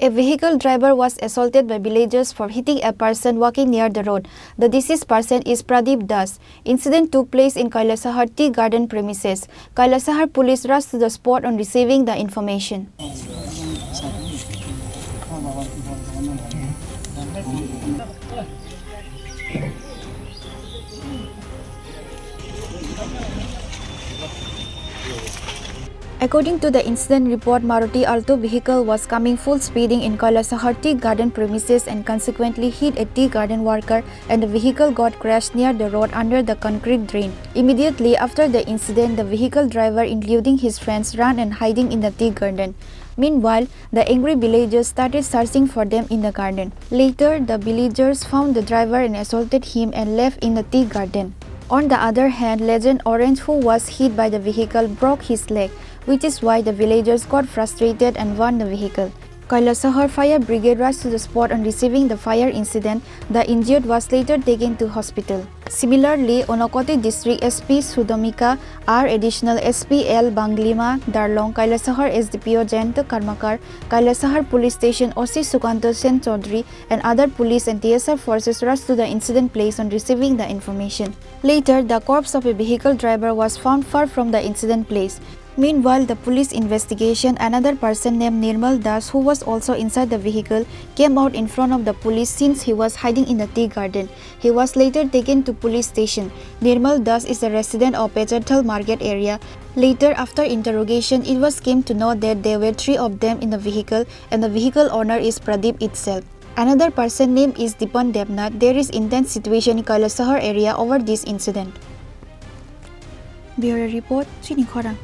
A vehicle driver was assaulted by villagers for hitting a person walking near the road. The deceased person is Pradeep Das. Incident took place in Kailasahar Tea Garden premises. Kailasahar police rushed to the spot on receiving the information. According to the incident report, Maruti Alto vehicle was coming full speeding in Kailasahar Tea Garden premises and consequently hit a tea garden worker, and the vehicle got crashed near the road under the concrete drain. Immediately after the incident, the vehicle driver, including his friends, ran and hiding in the tea garden. Meanwhile, the angry villagers started searching for them in the garden. Later, the villagers found the driver and assaulted him and left in the tea garden. On the other hand, Legend Orange, who was hit by the vehicle, broke his leg, which is why the villagers got frustrated and burned the vehicle. Kailasahar Fire Brigade rushed to the spot on receiving the fire incident. The injured was later taken to hospital. Similarly, Onokoti District SP Sudomika R, Additional SP L Banglima Darlong, Kailasahar SDPO Jayanta Karmakar, Kailasahar Police Station OC Sukanto Sen Chaudhary and other police and TSR forces rushed to the incident place on receiving the information. Later, the corpse of a vehicle driver was found far from the incident place. Meanwhile, the police investigation, another person named Nirmal Das, who was also inside the vehicle, came out in front of the police since he was hiding in the tea garden. He was later taken to police station. Nirmal Das is a resident of Pechathal market area. Later, after interrogation, it was came to know that there were 3 of them in the vehicle and the vehicle owner is Pradeep itself. Another person name is Dipan Devnath. There is intense situation in Kailasahar area over this incident. Bureau Report, Chini Khorang.